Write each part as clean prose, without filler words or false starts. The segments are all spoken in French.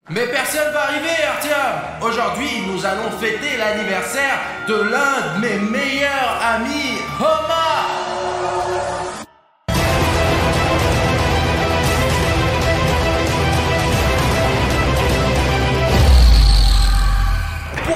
Mais personne va arriver, Artyom. Aujourd'hui, nous allons fêter l'anniversaire de l'un de mes meilleurs amis, Homa.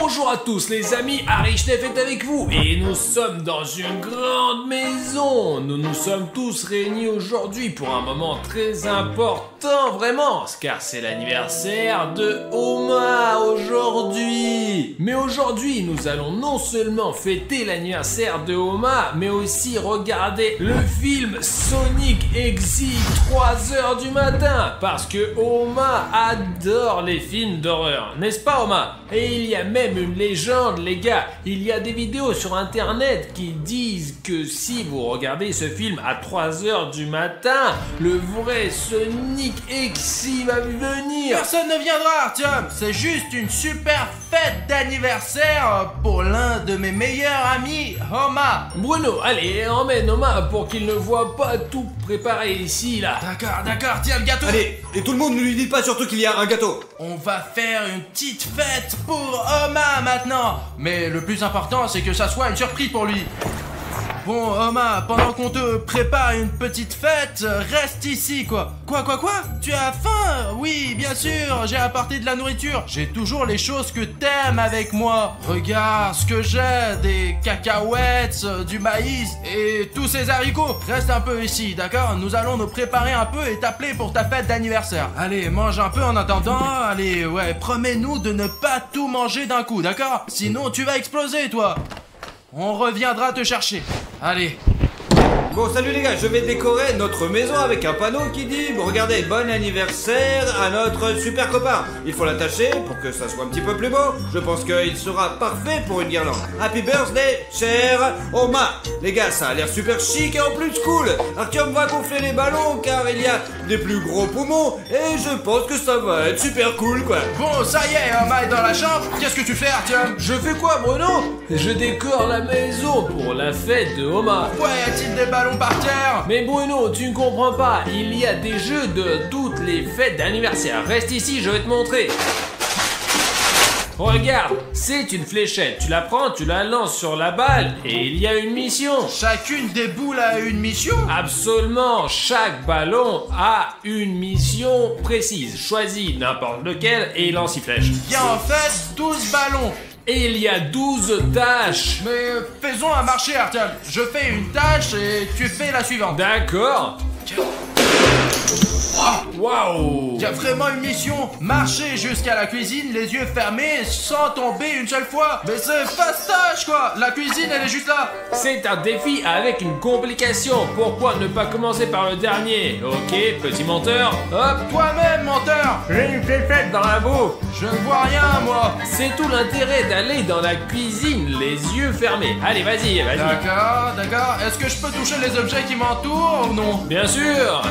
Bonjour à tous les amis, Arishnef est avec vous et nous sommes dans une grande maison. Nous nous sommes tous réunis aujourd'hui pour un moment très important, vraiment, car c'est l'anniversaire de Homa aujourd'hui. Mais aujourd'hui, nous allons non seulement fêter l'anniversaire de Homa, mais aussi regarder le film Sonic Exit 3h du matin, parce que Homa adore les films d'horreur, n'est-ce pas Homa? Et il y a même une légende, les gars. Il y a des vidéos sur internet qui disent que si vous regardez ce film à 3h du matin, le vrai Sonic Exit va venir. Personne ne viendra, Artyom. C'est juste une super fête d'anniversaire pour l'un de mes meilleurs amis, Homa. Bruno, allez, emmène Homa pour qu'il ne voit pas tout préparé ici, là. D'accord, tiens le gâteau. Allez, et tout le monde ne lui dit pas surtout qu'il y a un gâteau. On va faire une petite fête pour Homa maintenant. Mais le plus important, c'est que ça soit une surprise pour lui. Bon, Homa, pendant qu'on te prépare une petite fête, reste ici, quoi. Quoi? Tu as faim? Oui, bien sûr, j'ai apporté de la nourriture. J'ai toujours les choses que t'aimes avec moi. Regarde ce que j'ai, des cacahuètes, du maïs et tous ces haricots. Reste un peu ici, d'accord? Nous allons nous préparer un peu et t'appeler pour ta fête d'anniversaire. Allez, mange un peu en attendant. Allez, ouais, promets-nous de ne pas tout manger d'un coup, d'accord? Sinon, tu vas exploser, toi. On reviendra te chercher. Allez. Bon, salut les gars, je vais décorer notre maison avec un panneau qui dit bon, regardez, bon anniversaire à notre super copain. Il faut l'attacher pour que ça soit un petit peu plus beau. Je pense qu'il sera parfait pour une guirlande. Happy birthday, cher Homa. Les gars, ça a l'air super chic et en plus cool. Artyom va gonfler les ballons car il y a des plus gros poumons et je pense que ça va être super cool, quoi. Bon, ça y est, Homa est dans la chambre. Qu'est-ce que tu fais, Artyom? Je fais quoi, Bruno? Je décore la maison pour la fête de Homa. Pourquoi y a-t-il des ballons par terre? Mais Bruno, tu ne comprends pas, il y a des jeux de toutes les fêtes d'anniversaire. Reste ici, je vais te montrer. Regarde, c'est une fléchette. Tu la prends, tu la lances sur la balle et il y a une mission. Chacune des boules a une mission? Absolument, chaque ballon a une mission précise. Choisis n'importe lequel et lance une flèche. Il y a en fait 12 ballons. Et il y a 12 tâches. Mais faisons un marché, Artyom. Je fais une tâche et tu fais la suivante. D'accord. Waouh! Il y a vraiment une mission. Marcher jusqu'à la cuisine, les yeux fermés, sans tomber une seule fois. Mais c'est fastoche, quoi. La cuisine, elle est juste là. C'est un défi avec une complication. Pourquoi ne pas commencer par le dernier? Ok, petit menteur. Hop! Toi-même, menteur. J'ai une fête dans la boue. Je ne vois rien, moi. C'est tout l'intérêt d'aller dans la cuisine, les yeux fermés. Allez, vas-y. D'accord. Est-ce que je peux toucher les objets qui m'entourent ou non? Bien sûr.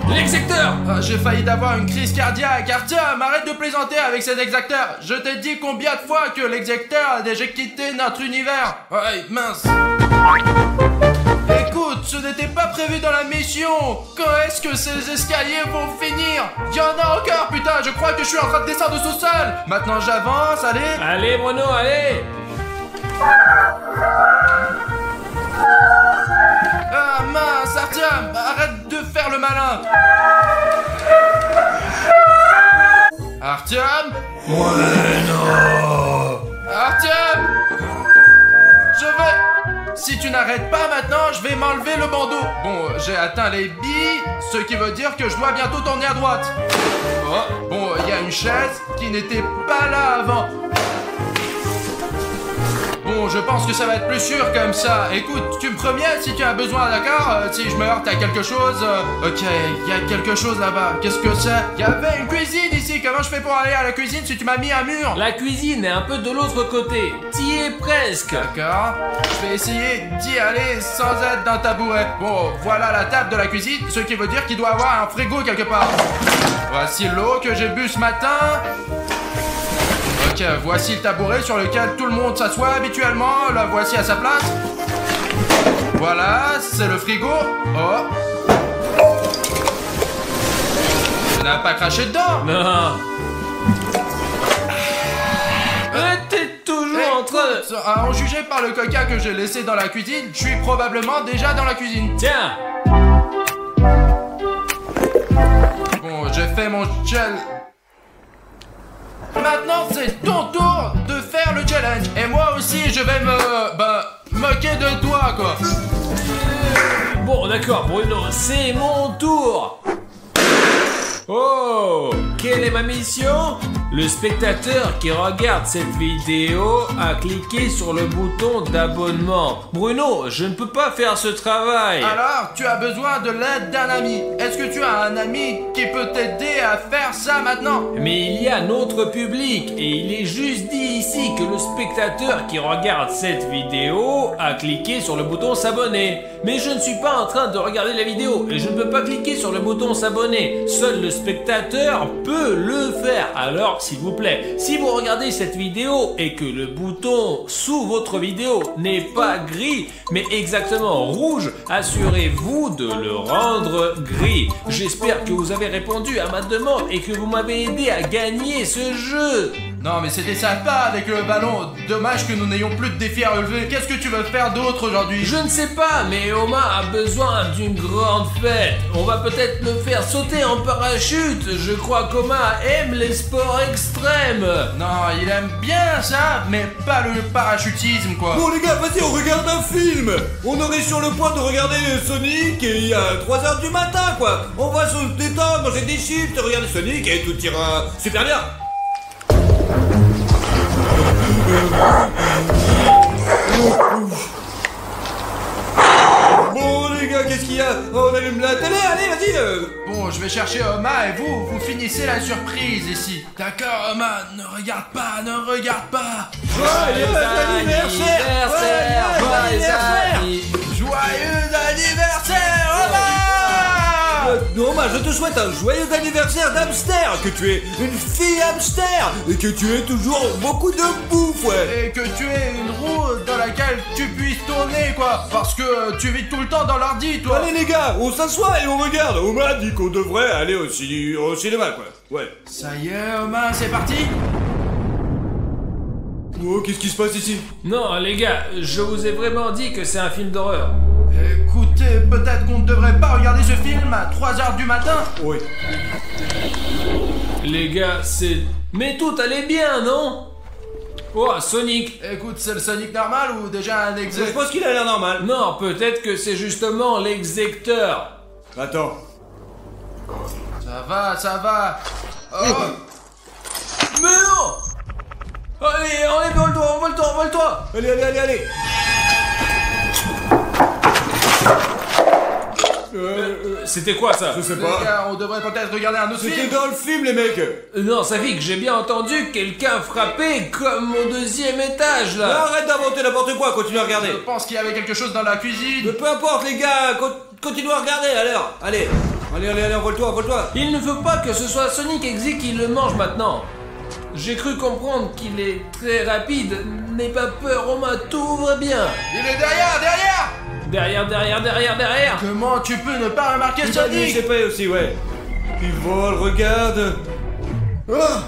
L'exacteur! J'ai failli d'avoir une crise cardiaque. Artyom, arrête de plaisanter avec cet exacteur. Je t'ai dit combien de fois que l'exacteur a déjà quitté notre univers. Ouais, mince. Écoute, ce n'était pas prévu dans la mission. Quand est-ce que ces escaliers vont finir? Il y en a encore, putain, je crois que je suis en train de descendre au sous-sol. Maintenant j'avance, allez. Allez, Bruno, allez. Ah mince, Artyom, arrête de faire le malin. Artyom? Bueno. Artyom! Je vais... Si tu n'arrêtes pas maintenant, je vais m'enlever le bandeau. Bon, j'ai atteint les billes, ce qui veut dire que je dois bientôt tourner à droite. Oh, bon, il y a une chaise qui n'était pas là avant. Bon, je pense que ça va être plus sûr comme ça. Écoute, tu me préviens si tu as besoin, d'accord? Si je me heurte à quelque chose... Ok, il y a quelque chose là-bas. Qu'est-ce que c'est? Il y avait une cuisine ici. Comment je fais pour aller à la cuisine si tu m'as mis un mur? La cuisine est un peu de l'autre côté. T'y es presque. D'accord. Je vais essayer d'y aller sans être d'un tabouret. Bon, voilà la table de la cuisine, ce qui veut dire qu'il doit y avoir un frigo quelque part. Voici l'eau que j'ai bu ce matin. Ok, voici le tabouret sur lequel tout le monde s'assoit habituellement. La voici à sa place. Voilà, c'est le frigo. Oh. n'a pas craché dedans. Non. T'es toujours en train de... À en juger par le coca que j'ai laissé dans la cuisine, je suis probablement déjà dans la cuisine. Tiens. Bon, j'ai fait mon challenge. Maintenant, c'est ton tour de faire le challenge. Et moi aussi, je vais moquer de toi, quoi. Bon, d'accord, Bruno, c'est mon tour. Oh, quelle est ma mission? Le spectateur qui regarde cette vidéo a cliqué sur le bouton d'abonnement. Bruno, je ne peux pas faire ce travail. Alors, tu as besoin de l'aide d'un ami. Est-ce que tu as un ami qui peut t'aider à faire ça maintenant? Mais il y a notre public et il est juste dit ici que le spectateur qui regarde cette vidéo a cliqué sur le bouton s'abonner. Mais je ne suis pas en train de regarder la vidéo et je ne peux pas cliquer sur le bouton s'abonner. Seul le spectateur peut le faire. Alors, s'il vous plaît, si vous regardez cette vidéo et que le bouton sous votre vidéo n'est pas gris, mais exactement rouge, assurez-vous de le rendre gris. J'espère que vous avez répondu à ma demande et que vous m'avez aidé à gagner ce jeu. Non, mais c'était sympa avec le ballon. Dommage que nous n'ayons plus de défis à relever. Qu'est-ce que tu veux faire d'autre aujourd'hui? Je ne sais pas, mais Oma a besoin d'une grande fête. On va peut-être le faire sauter en parachute. Je crois qu'Oma aime les sports extrêmes. Non, il aime bien ça, mais pas le parachutisme, quoi. Bon les gars, vas-y, on regarde un film. On aurait sur le point de regarder Sonic et il y a 3h du matin, quoi. On va se détendre, manger des chips, regarder Sonic et tout ira super bien. Bon les gars, qu'est-ce qu'il y a? On allume la télé, allez, vas-y. Bon, je vais chercher Oma et vous finissez la surprise ici. D'accord, Oma, ne regarde pas, ne regarde pas. Joyeux anniversaire. Joyeux anniversaire, Oma. Non, je te souhaite un joyeux anniversaire d'hamster, que tu es une fille hamster et que tu aies toujours beaucoup de bouffe, ouais. Et que tu aies une roue dans laquelle tu puisses tourner, quoi. Parce que tu vis tout le temps dans l'ordi, toi. Allez les gars, on s'assoit et on regarde. On m'a dit qu'on devrait aller au cinéma, quoi. Ouais. Ça y est, Oma, c'est parti. Oh, qu'est-ce qui se passe ici? Non, les gars, je vous ai vraiment dit que c'est un film d'horreur. Écoutez, peut-être qu'on ne devrait pas regarder ce film à 3h du matin. Oui. Les gars, c'est... Mais tout allait bien, non? Oh, Sonic. Écoute, c'est le Sonic normal ou déjà un Je exec? pense qu'il a l'air normal. Non, peut-être que c'est justement l'exécuteur. Attends. Ça va, ça va. Oh. Mais non! Allez, enlève-toi. Allez. C'était quoi ça? Je sais Les pas. gars, on devrait peut-être regarder un autre C'était film. dans le film, les mecs. Non, Safik, j'ai bien entendu quelqu'un frapper comme au 2e étage là. Arrête d'inventer n'importe quoi, continue à regarder. Je pense qu'il y avait quelque chose dans la cuisine. Mais peu importe, les gars, continue à regarder, alors. Allez, envole-toi. Il ne faut pas que ce soit Sonic Exy qui le mange maintenant. J'ai cru comprendre qu'il est très rapide. N'aie pas peur, Oma, tout va bien. Il est derrière. Derrière. Comment tu peux ne pas remarquer Je Sonic? sais pas aussi, ouais. Il vole, regarde. Ah.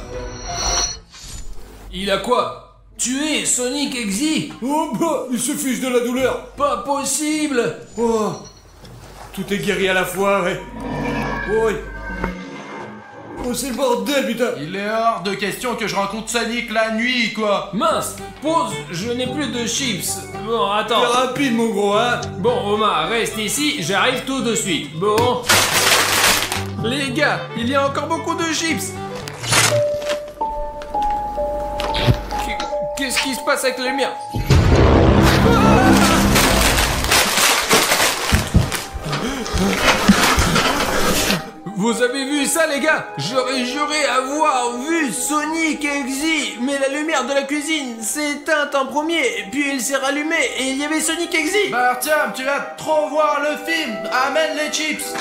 Il a quoi? Tué Sonic Exy? Oh bah, il se fiche de la douleur. Pas possible. Oh, tout est guéri à la fois, ouais. Oh, oh c'est le bordel, putain. Il est hors de question que je rencontre Sonic la nuit, quoi. Mince, pause, je n'ai plus de chips. Bon, attends. C'est rapide, mon gros, hein. Bon, Oma, reste ici, j'arrive tout de suite. Bon. Les gars, il y a encore beaucoup de chips. Qu'est-ce qui se passe avec les miens? Vous avez vu ça, les gars? J'aurais juré avoir vu Sonic Exy, mais la lumière de la cuisine s'est éteinte en premier, puis elle s'est rallumée et il y avait Sonic Exy. Bah tiens, tu vas trop voir le film. Amène les chips.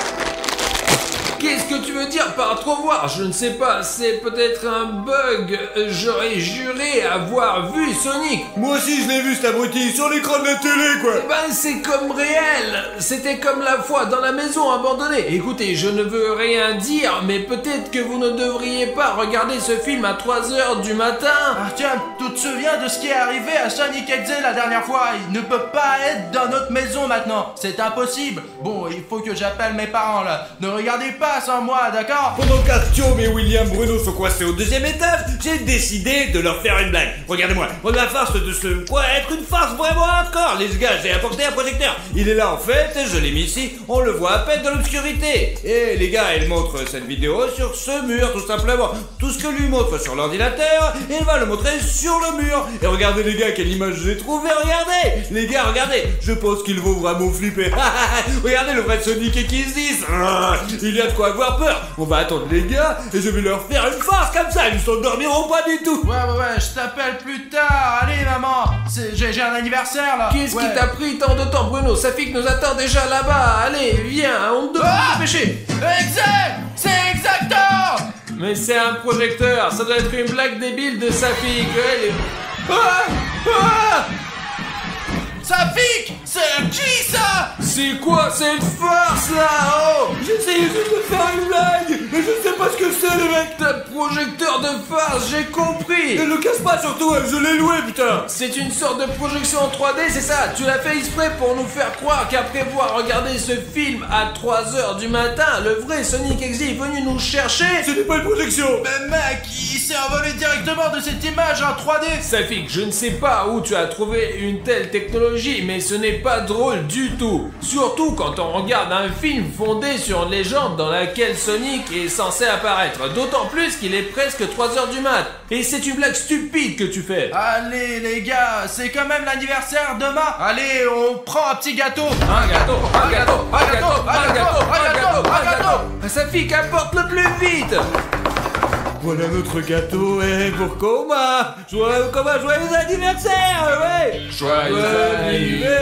Qu'est-ce que tu veux dire par trop voir? Je ne sais pas, c'est peut-être un bug. J'aurais juré avoir vu Sonic. Moi aussi je l'ai vu cet abruti sur l'écran de la télé quoi. Eh ben c'est comme réel. C'était comme la fois dans la maison abandonnée. Écoutez, je ne veux rien dire, mais peut-être que vous ne devriez pas regarder ce film à 3h du matin. Artyom, tu te souviens de ce qui est arrivé à Sonic Exe la dernière fois? Il ne peut pas être dans notre maison maintenant. C'est impossible. Bon, il faut que j'appelle mes parents là. Ne regardez pas sans moi, d'accord? Pendant qu'Artyom et William Bruno sont coincés au 2e étage, j'ai décidé de leur faire une blague. Regardez-moi, la farce de ce... quoi, être une farce vraiment hardcore. Les gars, j'ai apporté un projecteur. Il est là en fait, je l'ai mis ici, on le voit à peine dans l'obscurité. Et les gars, il montre cette vidéo sur ce mur tout simplement. Tout ce que lui montre sur l'ordinateur, il va le montrer sur le mur. Et regardez les gars, quelle image j'ai trouvé, regardez. Les gars, regardez, je pense qu'il vaut vraiment flipper. Regardez le vrai Sonic X10. Il y a de quoi avoir peur. On va attendre les gars et je vais leur faire une farce comme ça, ils ne s'endormiront pas du tout. Ouais, je t'appelle plus tard. Allez, maman, j'ai un anniversaire là. Qu'est-ce qui t'a pris tant de temps, Bruno? Safik nous attend déjà là-bas. Allez, viens, on te demande de dépêcher. Exact, c'est exactement. Mais c'est un projecteur, ça doit être une blague débile de Safik. Safik, c'est qui ça? C'est quoi cette farce là? Oh, J'essayais juste de faire une blague, mais je sais pas ce que c'est les mecs. t'as projecteur de farce, j'ai compris. Ne le casse pas surtout, je l'ai loué putain. C'est une sorte de projection en 3D, c'est ça? Tu l'as fait exprès pour nous faire croire qu'après avoir regardé ce film à 3h du matin, le vrai Sonic Exe est venu nous chercher? Ce n'est pas une projection. Mais mec, il s'est envolé directement de cette image en 3D. Safik, je ne sais pas où tu as trouvé une telle technologie, mais ce n'est pas drôle du tout. Surtout quand on regarde un film fondé sur une légende dans laquelle Sonic est censé apparaître. D'autant plus qu'il est presque 3h du mat. Et c'est une blague stupide que tu fais. Allez les gars, c'est quand même l'anniversaire demain. Allez, on prend un petit gâteau. Un gâteau, un gâteau, un gâteau, un gâteau, un gâteau, un gâteau. Safik, apporte le plus vite. Voilà notre gâteau et pour Coma. Joyeux anniversaire, ouais. Joyeux anniversaire.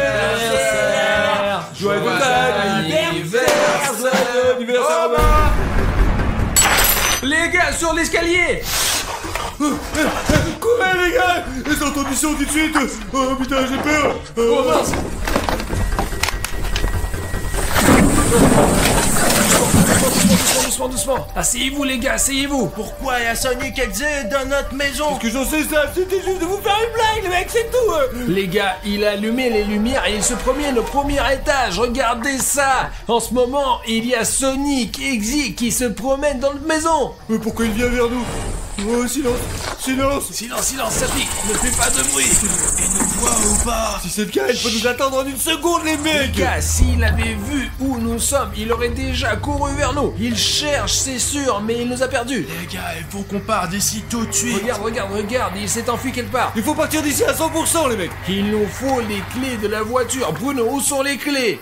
Joyeux anniversaire. Joyeux anniversaire. Les gars, sur l'escalier. Courez les gars. Les auditions tout de suite. Oh putain, j'ai peur. Oh mince. Doucement. Asseyez-vous les gars, asseyez-vous. Pourquoi il y a Sonic Exe dans notre maison? Que j'en sais ça, c'était juste de vous faire une blague, les mecs, c'est tout. Les gars, il a allumé les lumières et il se promène au premier étage. Regardez ça. En ce moment, il y a Sonic Exe qui se promène dans notre maison. Mais pourquoi il vient vers nous? Oh, silence. Silence, Safik, ne fais pas de bruit. Il nous voit ou pas? Si c'est le cas, il faut nous attendre en une seconde, les mecs. Les gars, s'il avait vu où nous sommes, il aurait déjà couru vers nous. Il cherche, c'est sûr, mais il nous a perdus. Les gars, il faut qu'on parte d'ici tout de suite. Regarde, il s'est enfui quelque part. Il faut partir d'ici à 100%, les mecs. Il nous faut les clés de la voiture. Bruno, où sont les clés?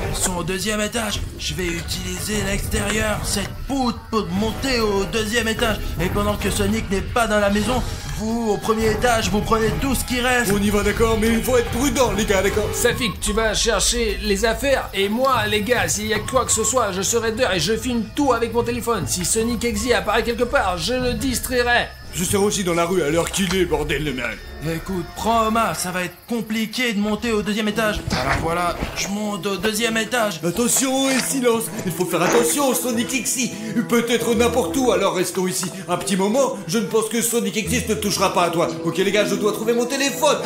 Elles sont au 2e étage. Je vais utiliser l'extérieur, cette poutre, pour monter au 2e étage. Et pendant que Sonic n'est pas dans la maison, vous, au 1er étage, vous prenez tout ce qui reste. On y va, d'accord, mais il faut être prudent, les gars, d'accord. Safik, tu vas chercher les affaires. Et moi, les gars, s'il y a quoi que ce soit, je serai dehors et je filme tout avec mon téléphone. Si Sonic Exe apparaît quelque part, je le distrairai. Je serai aussi dans la rue à l'heure qu'il est, bordel de merde. Écoute, prends Oma, ça va être compliqué de monter au 2e étage. Alors voilà, je monte au 2e étage. Attention et silence. Il faut faire attention, Sonic Exe. Peut-être n'importe où, alors restons ici. Un petit moment, je ne pense que Sonic Exe ne touchera pas à toi. Ok les gars, je dois trouver mon téléphone.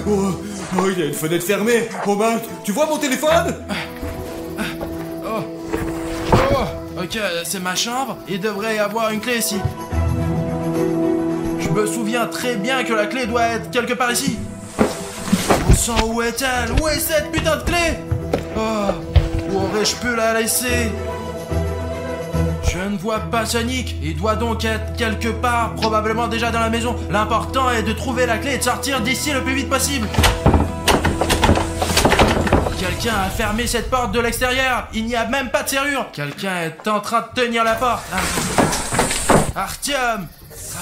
Oh, il y a une fenêtre fermée. Oma, tu vois mon téléphone? Ok, c'est ma chambre. Il devrait y avoir une clé ici. Je me souviens très bien que la clé doit être quelque part ici. Bon sang, où est-elle? Où est cette putain de clé? Où aurais-je pu la laisser? Je ne vois pas Sonic. Il doit donc être quelque part, probablement déjà dans la maison. L'important est de trouver la clé et de sortir d'ici le plus vite possible. Quelqu'un a fermé cette porte de l'extérieur. Il n'y a même pas de serrure. Quelqu'un est en train de tenir la porte. Artyom,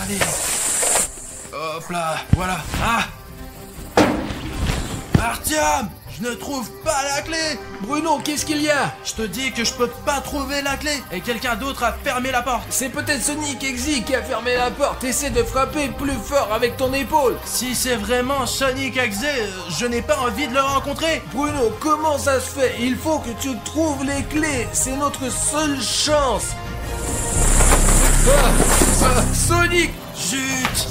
allez. Hop là, voilà. Artyom, Je ne trouve pas la clé. Bruno, qu'est-ce qu'il y a? Je te dis que je peux pas trouver la clé. Et quelqu'un d'autre a fermé la porte. C'est peut-être Sonic Exy qui a fermé la porte. Essaie de frapper plus fort avec ton épaule. Si c'est vraiment Sonic Exy, je n'ai pas envie de le rencontrer. Bruno, comment ça se fait? Il faut que tu trouves les clés. C'est notre seule chance. Sonic! Zut.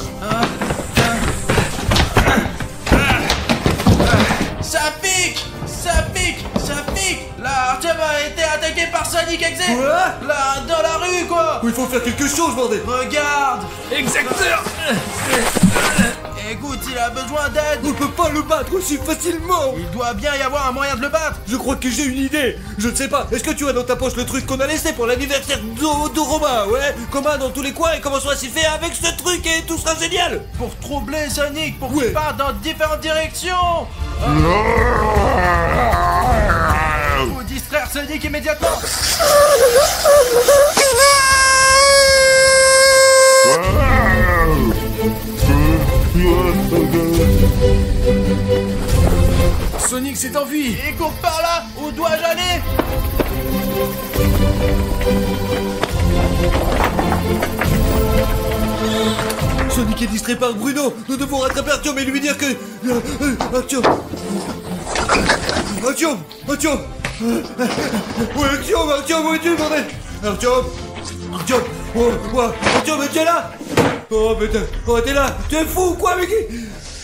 Ça pique. Ça pique. Ça pique. Là, Artyom a été attaqué par Sonic Exy. Quoi? Là, dans la rue, quoi. Il faut faire quelque chose, bordel. Regarde. Exacteur! Écoute, il a besoin d'aide. On peut pas le battre aussi facilement. Il doit bien y avoir un moyen de le battre. Je crois que j'ai une idée. Je ne sais pas. Est-ce que tu as dans ta poche le truc qu'on a laissé pour l'anniversaire de Romain? Ouais. Commun dans tous les coins et commençons à s'y faire avec ce truc et tout sera génial. Pour troubler Sonic, pour Ouais. qu'il parte dans différentes directions. Faut distraire Sonic immédiatement. Sonic s'est enfui. Il court par là. Où dois-je aller? Sonic est distrait par Bruno. Nous devons rattraper Artyom et lui dire que... Artyom. Ouais, Artyom, où es-tu, bordel? Artyom. Artyom, tu es là? Oh, putain. Oh, t'es là. Tu es fou ou quoi, mec?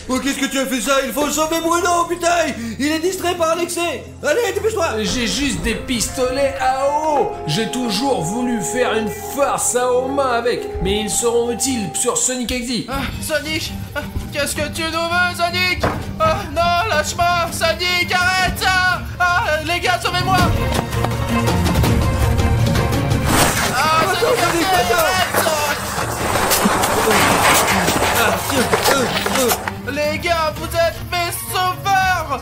Oh, qu'est-ce que tu as fait ça? Il faut sauver Bruno, putain. Il est distrait par l'excès. Allez, dépêche-toi. J'ai juste des pistolets à eau. J'ai toujours voulu faire une farce à aux mains avec, mais ils seront utiles sur Sonic Exy. Sonic, qu'est-ce que tu nous veux, Sonic? Non, lâche-moi, Sonic, arrête ça. Les gars, sauvez-moi. Sonic, arrête. Les gars, vous êtes mes sauveurs.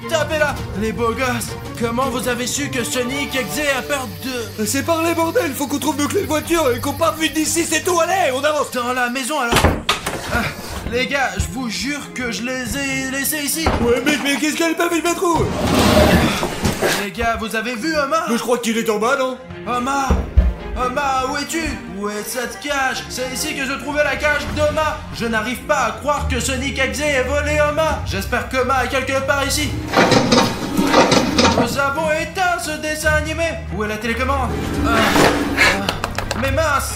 Tapez-la, les beaux gosses. Comment vous avez su que Sonic Exy a peur de... C'est par les bordels. Faut qu'on trouve nos clés de voiture et qu'on parte vite d'ici, c'est tout. Allez, on avance. Dans la maison, alors. Les gars, je vous jure que je les ai laissés ici. Ouais, mec, mais qu'est-ce qu'elle peut mettre où? Les gars, vous avez vu Omar? Mais je crois qu'il est en bas, non? Omar, où es-tu? Où est cette cage? C'est ici que je trouvais la cage d'Oma. Je n'arrive pas à croire que Sonic Exy ait volé Oma. J'espère qu'Oma est quelque part ici. Nous avons éteint ce dessin animé. Où est la télécommande? Mais mince,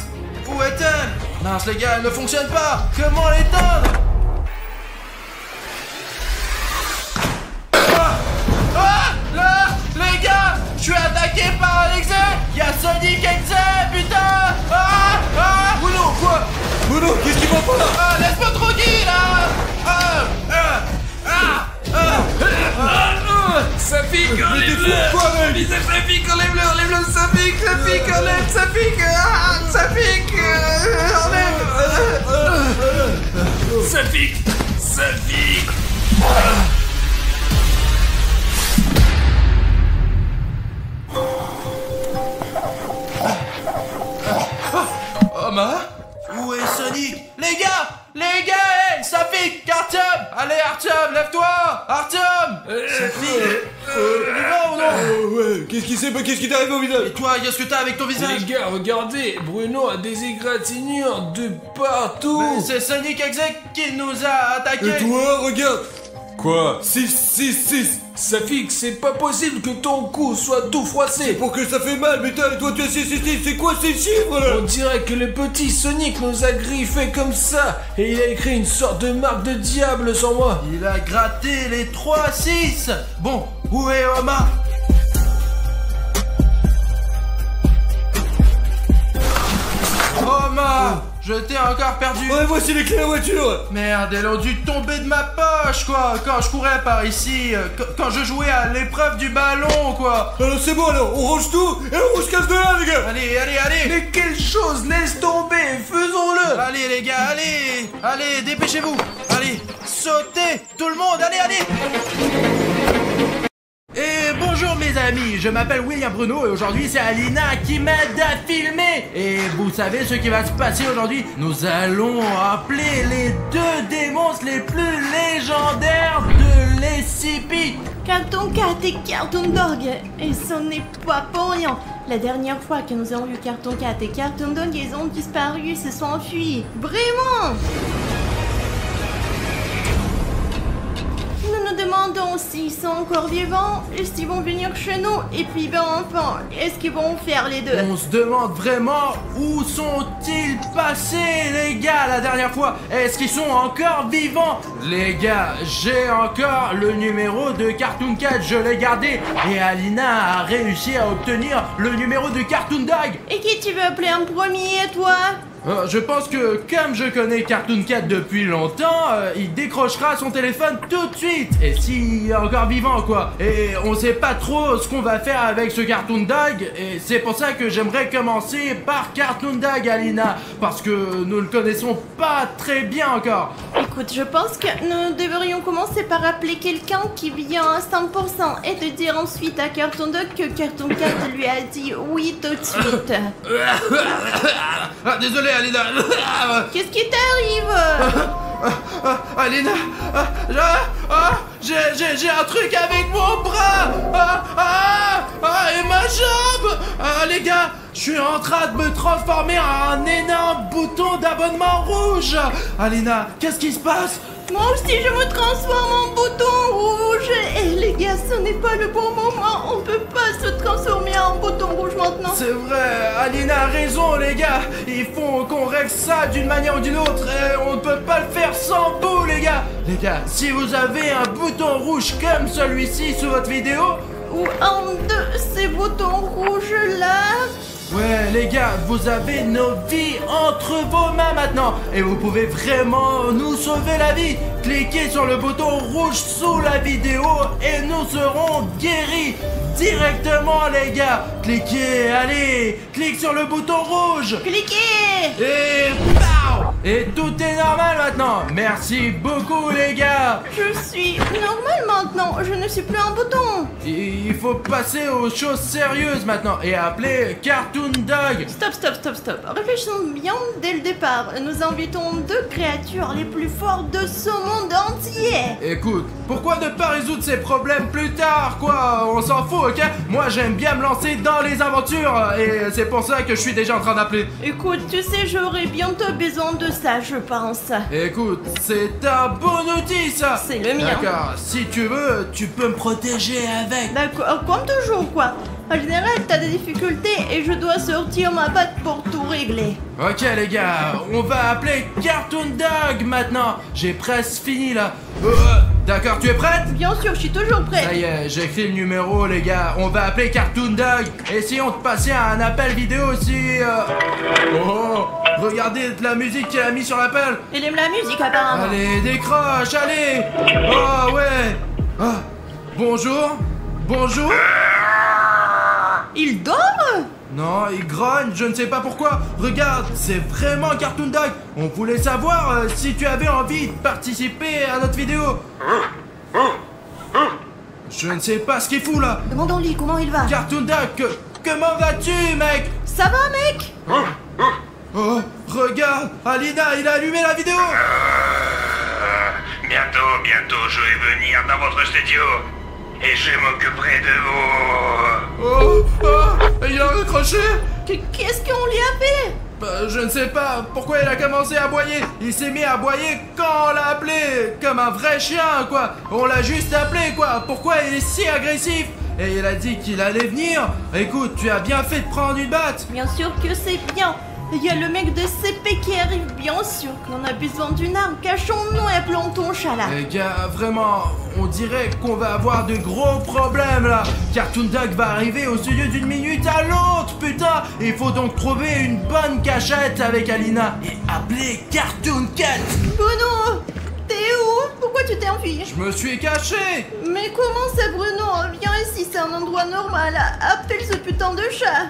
où est-elle? Mince les gars, elle ne fonctionne pas. Comment l'éteindre? Là, les gars, je suis attaqué par Exy. Il y a Sonic Exy, putain. Bruno, quoi? Bruno, qu'est-ce qu'il va pas? Laisse-moi tranquille, là. Ça pique, Mais t'es fou, quoi, mec? ça pique, enlève-le, ça pique, ça pique, ça pique. Oma? Où est Sonic? Les gars, hey, ça pique. Artyom, allez Artyom, lève-toi. Artyom, ça pique. Il va ou non? Ouais, qu'est-ce qui t'arrive au visage? Et toi, qu'est-ce que t'as avec ton visage? Les gars, regardez, Bruno a des égratignures de partout. Mais c'est Sonic Exy qui nous a attaqués. Et toi, regarde. Quoi? 6. Safik, c'est pas possible que ton cou soit tout froissé. Pour que ça fait mal, putain, et toi tu as 6, c'est quoi ces chiffres là? On dirait que le petit Sonic nous a griffé comme ça et il a écrit une sorte de marque de diable sur moi. Il a gratté les 3-6. Bon, où est Oma? Oma, je t'ai encore perdu. Ouais, voici les clés de la voiture. Merde, elles ont dû tomber de ma poche, quoi. Quand je courais par ici, quand je jouais à l'épreuve du ballon, quoi. Alors c'est bon, alors, on range tout et on se casse de là, les gars. Allez. Mais quelle chose, laisse tomber, faisons-le. Allez, les gars, allez, dépêchez-vous. Allez, sautez, tout le monde, allez. Et bonjour mes amis, je m'appelle William Bruno et aujourd'hui c'est Alina qui m'aide à filmer. Et vous savez ce qui va se passer aujourd'hui? Nous allons appeler les deux démons les plus légendaires de l'SCP. Cartoon Cat et Cartoon Dog. Et ce n'est pas pour rien. La dernière fois que nous avons vu Cartoon Cat et Cartoon Dog, ils ont disparu, ils se sont enfuis. Vraiment! Nous nous demandons s'ils sont encore vivants, est-ce qu'ils vont venir chez nous, et puis ben enfin, est-ce qu'ils vont faire les deux? On se demande vraiment où sont-ils passés les gars la dernière fois? Est-ce qu'ils sont encore vivants? Les gars, j'ai encore le numéro de Cartoon Cat, je l'ai gardé. Et Alina a réussi à obtenir le numéro de Cartoon Dog. Et qui tu veux appeler en premier, toi? Je pense que comme je connais Cartoon Cat depuis longtemps, il décrochera son téléphone tout de suite. Et s'il est encore vivant quoi. Et on sait pas trop ce qu'on va faire avec ce Cartoon Dog. Et c'est pour ça que j'aimerais commencer par Cartoon Dog, Alina. Parce que nous le connaissons pas très bien encore. Écoute, je pense que nous devrions commencer par appeler quelqu'un qui vient à 100% et te dire ensuite à Cartoon Dog que Cartoon Cat lui a dit oui tout de suite. Ah, désolé Alina. Qu'est-ce qui t'arrive? Alina, j'ai un truc avec mon bras. Et ma jambe. Les gars, je suis en train de me transformer en un énorme bouton d'abonnement rouge. Alina, qu'est-ce qui se passe? Moi aussi je me transforme en bouton rouge. Et les gars, ce n'est pas le bon moment. On peut pas se transformer en bouton rouge maintenant. C'est vrai, Alina a raison les gars. Il faut qu'on règle ça d'une manière ou d'une autre. Et on ne peut pas le faire sans vous les gars. Les gars, si vous avez un bouton rouge comme celui-ci sous votre vidéo, ou un de ces boutons rouges là. ouais les gars, vous avez nos vies entre vos mains maintenant. Et vous pouvez vraiment nous sauver la vie. Cliquez sur le bouton rouge sous la vidéo et nous serons guéris directement les gars. Cliquez, allez, clique sur le bouton rouge. Cliquez. Et pow! Et tout est normal maintenant. Merci beaucoup les gars. Je suis normal maintenant, je ne suis plus un bouton. Il faut passer aux choses sérieuses maintenant et appeler Cartoon Dog. Stop. Réfléchissons bien dès le départ. Nous invitons deux créatures les plus fortes de ce monde entier. Écoute, pourquoi ne pas résoudre ces problèmes plus tard, quoi? On s'en fout, ok? Moi, j'aime bien me lancer dans les aventures et c'est pour ça que je suis déjà en train d'appeler. Écoute, tu sais, j'aurai bientôt besoin de ça, je pense. Écoute, c'est un bon outil, ça. C'est le mien. D'accord, si tu veux, tu peux me protéger avec. D'accord, comme toujours, quoi. En général, t'as des difficultés et je dois sortir ma batte pour tout régler. Ok les gars, on va appeler Cartoon Dog maintenant. J'ai presque fini là. D'accord, tu es prête? Bien sûr, je suis toujours Ça prête. y est, j'ai écrit le numéro les gars. On va appeler Cartoon Dog. Essayons de passer à un appel vidéo aussi. Oh, regardez la musique qu'il a mis sur l'appel. Il aime la musique apparemment. Allez, décroche, allez. Oh ouais. Ah, bonjour. Bonjour. Il dort? Non, il grogne, je ne sais pas pourquoi. Regarde, c'est vraiment Cartoon Dog. On voulait savoir si tu avais envie de participer à notre vidéo. Je ne sais pas ce qu'il fout là. Demandons-lui comment il va. Cartoon Dog, comment vas-tu, mec? Ça va, mec? Oh, regarde, Alina, il a allumé la vidéo. Bientôt, je vais venir dans votre studio et je m'occuperai de vous. Il a raccroché. Qu'est-ce qu'on lui a fait? Je ne sais pas pourquoi il a commencé à aboyer. Il s'est mis à aboyer quand on l'a appelé. Comme un vrai chien, quoi. On l'a juste appelé, quoi. Pourquoi il est si agressif? Et il a dit qu'il allait venir. Écoute, tu as bien fait de prendre une batte. Bien sûr que c'est bien. Il y a le mec de CP qui arrive, bien sûr qu'on a besoin d'une arme. Cachons-nous et appelons ton chat là. Les gars, vraiment, on dirait qu'on va avoir de gros problèmes là. Cartoon Dog va arriver au studio d'une minute à l'autre, putain. Il faut donc trouver une bonne cachette avec Alina et appeler Cartoon Cat. Bruno, t'es où? Pourquoi pourquoi tu t'es enfui? Je me suis caché. Mais comment ça, Bruno? Viens ici, c'est un endroit normal. Appelle ce putain de chat.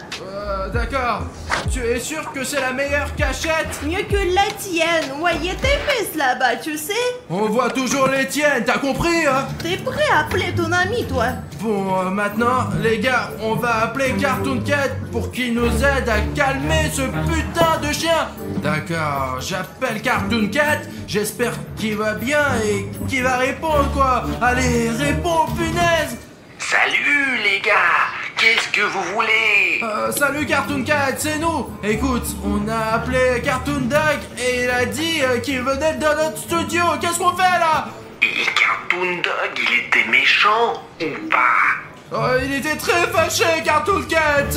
D'accord. Tu es sûr que c'est la meilleure cachette? Mieux que la tienne. Ouais, y a tes fesses là-bas, tu sais? On voit toujours les tiennes, t'as compris, hein? T'es prêt à appeler ton ami, toi? Bon, maintenant, les gars, on va appeler Cartoon Cat pour qu'il nous aide à calmer ce putain de chien. D'accord, j'appelle Cartoon Cat, j'espère qu'il va bien et qu'il va répondre, quoi. Allez, réponds, punaise. Salut les gars, qu'est-ce que vous voulez? Salut Cartoon Cat, c'est nous. Écoute, on a appelé Cartoon Dog et il a dit qu'il venait dans notre studio. Qu'est-ce qu'on fait là? Et Cartoon Dog, il était méchant ou pas? Il était très fâché, Cartoon Cat.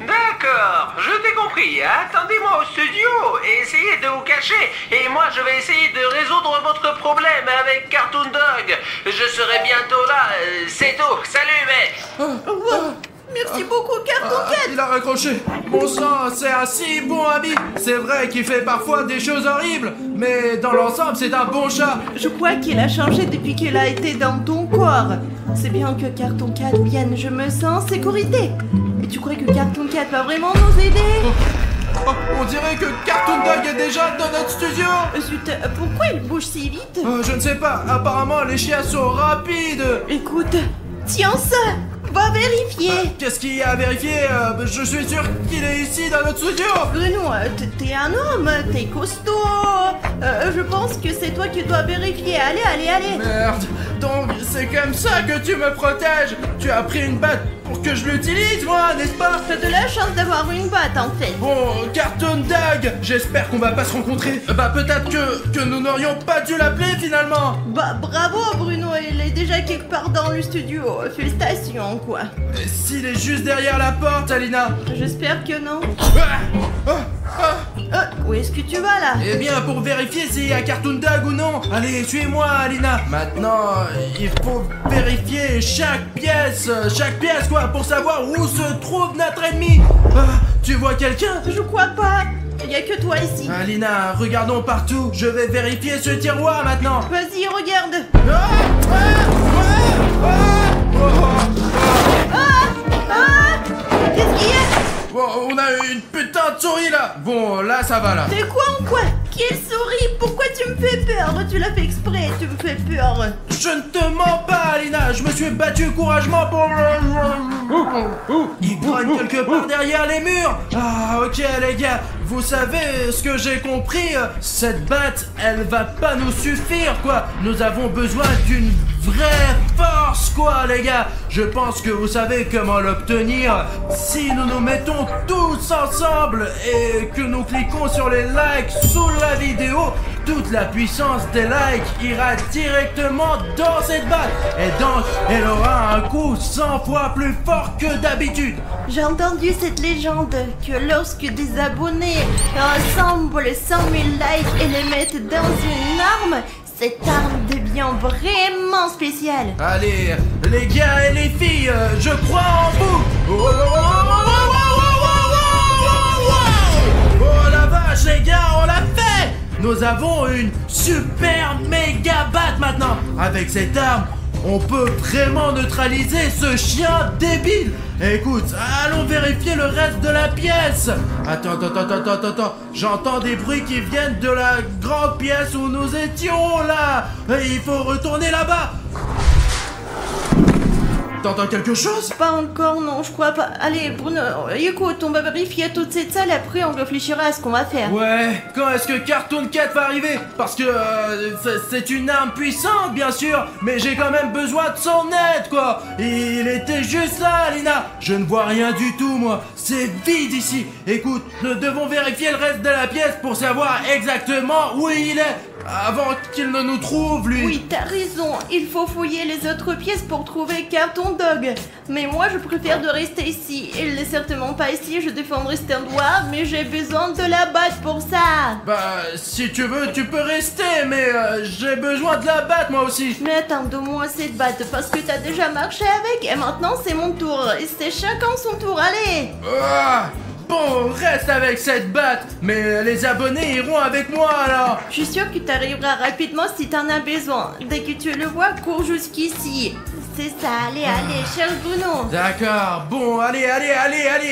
D'accord, je t'ai compris. Attendez-moi au studio et essayez de vous cacher. Et moi, je vais essayer de résoudre votre problème avec Cartoon Dog. Je serai bientôt là. C'est tout. Salut, mec. Merci beaucoup, Cartoon Cat. Il a raccroché. Bon sang, c'est un si bon ami. C'est vrai qu'il fait parfois des choses horribles, mais dans l'ensemble, c'est un bon chat. Je crois qu'il a changé depuis qu'il a été dans ton corps. C'est bien que Cartoon Cat vienne, je me sens en sécurité. Et tu crois que Cartoon Cat va vraiment nous aider? On dirait que Cartoon Dog est déjà dans notre studio. Zut, pourquoi il bouge si vite? Je ne sais pas, apparemment les chiens sont rapides. Écoute, tiens ça. Va vérifier. Qu'est-ce qu'il y a à vérifier? Je suis sûr qu'il est ici dans notre studio. Bruno, t'es un homme, t'es costaud. Je pense que c'est toi qui dois vérifier. Allez. Merde, donc c'est comme ça que tu me protèges. Tu as pris une batte pour que je l'utilise, moi, n'est-ce pas? T'as de la chance d'avoir une batte, en fait. Bon, Cartoon Dog, j'espère qu'on va pas se rencontrer. Peut-être que nous n'aurions pas dû l'appeler finalement. Bah bravo Bruno, il est déjà quelque part dans le studio. Félicitations, quoi. S'il est juste derrière la porte, Alina. J'espère que non. Où est-ce que tu vas là? Eh bien, pour vérifier s'il y a Cartoon Dog ou non. Allez, suis-moi, Alina. Maintenant, il faut vérifier chaque pièce, quoi, pour savoir où se trouve notre ennemi. Tu vois quelqu'un? Je crois pas. Il y a que toi ici. Alina, regardons partout. Je vais vérifier ce tiroir maintenant. Vas-y, regarde. Qu'est-ce qu'il y a? Bon, on a une putain de souris là. Bon, là, ça va là. T'es quoi en quoi? Quelle souris? Pourquoi tu me fais peur? Tu l'as fait exprès, tu me fais peur. Je ne te mens pas, Alina. Je me suis battu courageusement pour... Il grogne quelque part derrière les murs. Ah, ok, les gars. Vous savez ce que j'ai compris? Cette batte, elle va pas nous suffire, quoi. Nous avons besoin d'une vraie force, quoi, les gars. Je pense que vous savez comment l'obtenir. Si nous nous mettons tous ensemble et que nous cliquons sur les likes sous la vidéo, toute la puissance des likes ira directement dans cette batte. Et donc, elle aura un coup 100 fois plus fort que d'habitude. J'ai entendu cette légende que lorsque des abonnés rassemblent 100 000 likes et les mettent dans une arme, cette arme devient vraiment spéciale. Allez, les gars et les filles, je crois en vous. Oh la vache, les gars, on l'a fait. Nous avons une super méga batte maintenant. Avec cette arme, on peut vraiment neutraliser ce chien débile. Écoute, allons vérifier le reste de la pièce. Attends. J'entends des bruits qui viennent de la grande pièce où nous étions là. Et il faut retourner là-bas. T'entends quelque chose? Pas encore, non, je crois pas. Allez, Bruno, écoute, on va vérifier toute cette salle, après on réfléchira à ce qu'on va faire. Ouais, quand est-ce que Cartoon Cat va arriver? Parce que c'est une arme puissante, bien sûr, mais j'ai quand même besoin de son aide, quoi. Il était juste là, Alina. Je ne vois rien du tout, moi. C'est vide ici. Écoute, nous devons vérifier le reste de la pièce pour savoir exactement où il est. Avant qu'il ne nous trouve, lui. Oui, t'as raison, il faut fouiller les autres pièces pour trouver Cartoon Dog. Mais moi, je préfère de rester ici. Il n'est certainement pas ici, je défendrai cet endroit, mais j'ai besoin de la batte pour ça. Bah, si tu veux, tu peux rester, mais j'ai besoin de la batte, moi aussi. Mais attends, donne-moi cette batte, parce que t'as déjà marché avec, et maintenant c'est mon tour. Et c'est chacun son tour, allez. Bon, reste avec cette batte, mais les abonnés iront avec moi alors. Je suis sûre que tu arriveras rapidement si t'en as besoin. Dès que tu le vois, cours jusqu'ici. C'est ça, allez, cherche Bruno. D'accord, bon, allez,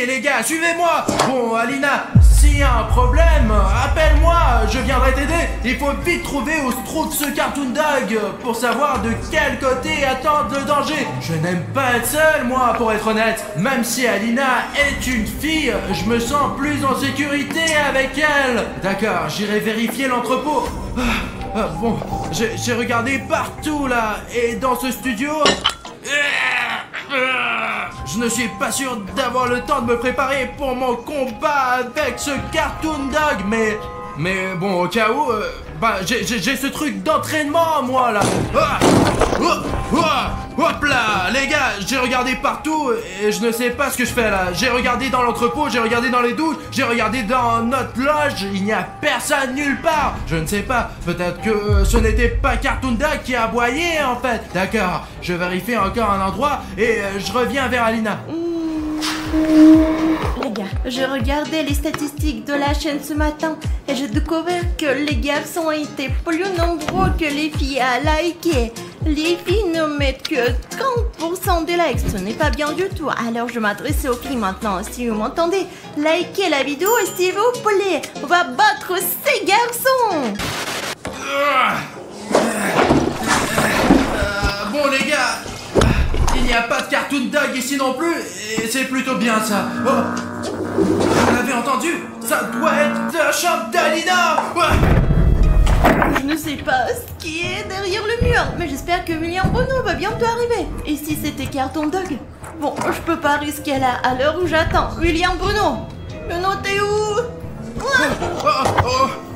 les gars, suivez-moi. Bon, Alina, s'il y a un problème, appelle-moi, je viendrai t'aider. Il faut vite trouver où se trouve ce Cartoon Dog pour savoir de quel côté attendre le danger. Je n'aime pas être seul, moi, pour être honnête. Même si Alina est une fille, je me sens plus en sécurité avec elle. D'accord, j'irai vérifier l'entrepôt. Bon, j'ai regardé partout là, et dans ce studio... Je ne suis pas sûr d'avoir le temps de me préparer pour mon combat avec ce Cartoon Dog, mais bon, au cas où, j'ai ce truc d'entraînement, moi, là. Hop là, les gars, j'ai regardé partout et je ne sais pas ce que je fais là. J'ai regardé dans l'entrepôt, j'ai regardé dans les douches, j'ai regardé dans notre loge, il n'y a personne nulle part. Je ne sais pas, peut-être que ce n'était pas Cartoon Dog qui a aboyé en fait. D'accord, je vérifie encore un endroit et je reviens vers Alina. Les gars, je regardais les statistiques de la chaîne ce matin et j'ai découvert que les garçons étaient plus nombreux que les filles à liker. Les filles ne mettent que 30% des likes, ce n'est pas bien du tout. Alors je m'adresse aux filles maintenant, si vous m'entendez, likez la vidéo s'il vous plaît. On va battre ces garçons. Bon les gars, il n'y a pas de Cartoon Dog ici non plus, et c'est plutôt bien ça. Oh, vous l'avez entendu? Ça doit être la chambre d'Alina. Je ne sais pas ce qui est derrière le mur, mais j'espère que William Bruno va bientôt arriver. Et si c'était Cartoon Dog? Bon, je peux pas risquer là, à l'heure où j'attends. William Bruno! Bruno, t'es où?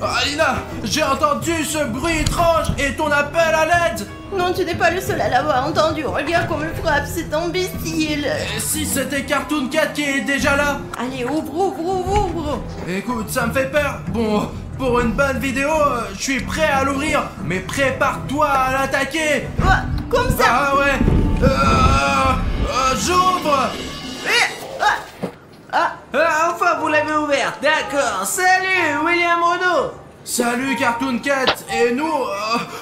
Alina, j'ai entendu ce bruit étrange et ton appel à l'aide. Non, tu n'es pas le seul à l'avoir entendu. Regarde comme il frappe, c'est imbécile. Et si c'était Cartoon Cat qui est déjà là? Allez, ouvre. Écoute, ça me fait peur. Bon, pour une bonne vidéo, je suis prêt à l'ouvrir, mais prépare-toi à l'attaquer. Comme ça. Ah ouais. J'ouvre. Enfin, vous l'avez ouverte, d'accord. Salut, William Bruno. Salut Cartoon Cat. Et nous,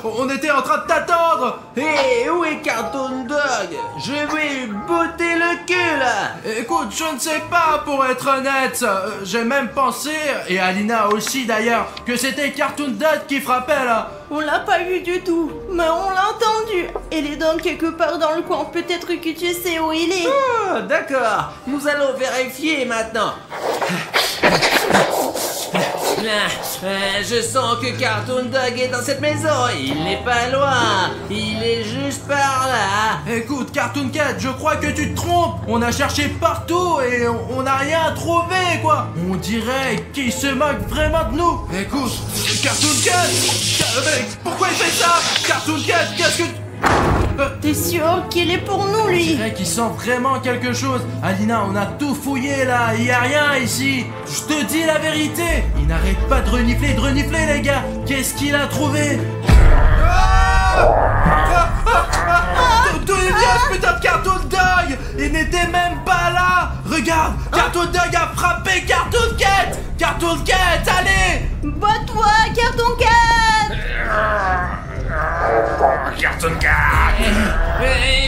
on était en train de t'attendre. Hé, où est Cartoon Dog? Je vais botter le cul, là. Écoute, je ne sais pas pour être honnête. J'ai même pensé, et Alina aussi d'ailleurs, que c'était Cartoon Dog qui frappait là. On l'a pas vu du tout, mais on l'a entendu. Il est donc quelque part dans le coin, peut-être que tu sais où il est. Oh, d'accord. Nous allons vérifier maintenant. Je sens que Cartoon Dog est dans cette maison. Il n'est pas loin. Il est juste par là. Écoute, Cartoon Cat, je crois que tu te trompes. On a cherché partout et on n'a rien trouvé, quoi. On dirait qu'il se moque vraiment de nous. Écoute, Cartoon Cat, pourquoi il fait ça? Cartoon Cat, qu'est-ce que... T'es sûr qu'il est pour nous, lui? Je dirais qu'il sent vraiment quelque chose. Alina, on a tout fouillé là, il y a rien ici. Je te dis la vérité. Il n'arrête pas de renifler, les gars. Qu'est-ce qu'il a trouvé? D'où il vient ce putain de Cartoon Dog? Il n'était même pas là. Regarde, Cartoon Dog a frappé Cartoon Cat. Cartoon Cat, allez. Bats-toi, Cartoon Cat. Cartoon Cat.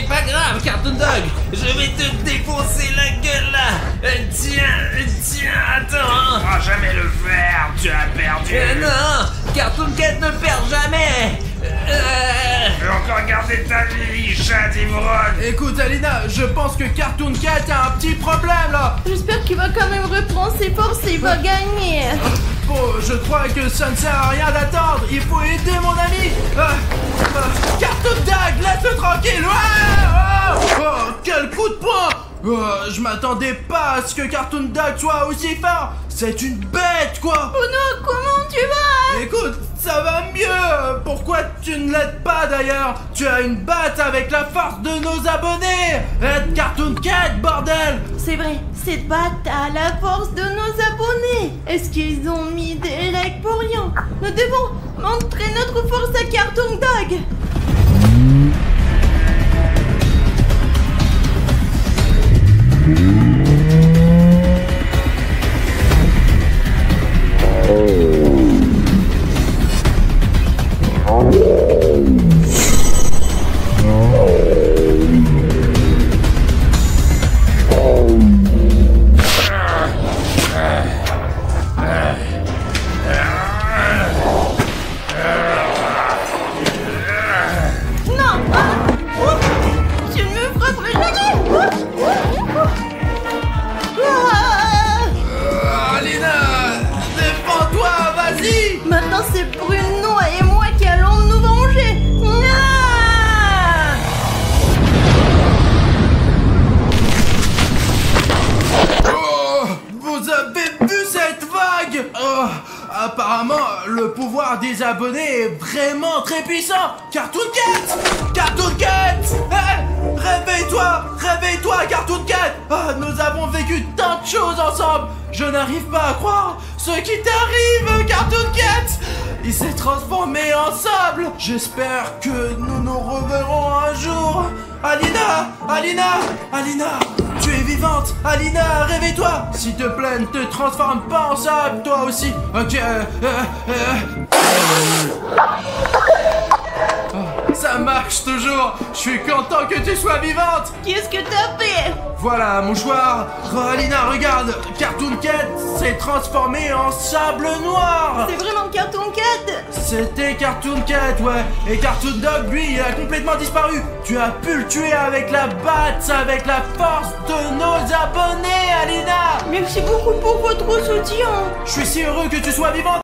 Pas grave, Cartoon Dog. Je vais te défoncer la gueule là. Tiens, attends. Tu pourras jamais le faire, tu as perdu. Non, Cartoon Cat ne perd jamais. Je vais encore garder ta vie, chat d'ivrogne. Écoute Alina, je pense que Cartoon Cat a un petit problème là. J'espère qu'il va quand même reprendre ses forces et il va gagner. Bon, je crois que ça ne sert à rien d'attendre. Il faut aider mon ami. Cartoon Dog, laisse-le tranquille. Quel coup de poing. Je m'attendais pas à ce que Cartoon Dog soit aussi fort. C'est une bête, quoi. Oh non, comment tu vas? Écoute, ça va mieux. Pourquoi tu ne l'aides pas d'ailleurs? Tu as une batte avec la force de nos abonnés. Aide Cartoon Cat, bordel. C'est vrai, cette batte a la force de nos abonnés. Est-ce qu'ils ont mis des likes pour rien? Nous devons montrer notre force à Cartoon Dog. vas-y. Maintenant, c'est Bruno et moi qui allons nous venger. Ah! Oh, vous avez vu cette vague? Oh, apparemment, le pouvoir des abonnés est vraiment très puissant. Cartoon Cat! Cartoon Cat! Réveille-toi! Réveille-toi, Cartoon Cat! Ah, nous avons vécu tant de choses ensemble. Je n'arrive pas à croire ce qui t'arrive, Cartoon Cat! Il s'est transformé en sable. J'espère que nous nous reverrons un jour. Alina! Alina! Alina! Tu es vivante! Alina, réveille-toi! S'il te plaît, ne te transforme pas en sable, toi aussi! Ok, Oh, ça marche toujours! Je suis content que tu sois vivante! Qu'est-ce que t'as fait? Voilà, un mouchoir! Oh, Alina, regarde! Cartoon Cat s'est transformé en sable noir! C'est vraiment Cartoon Cat? C'était Cartoon Cat, ouais! Et Cartoon Dog, lui, il a complètement disparu! Tu as pu le tuer avec la batte, avec la force de nos abonnés, Alina! Merci beaucoup pour votre soutien. Je suis si heureux que tu sois vivante!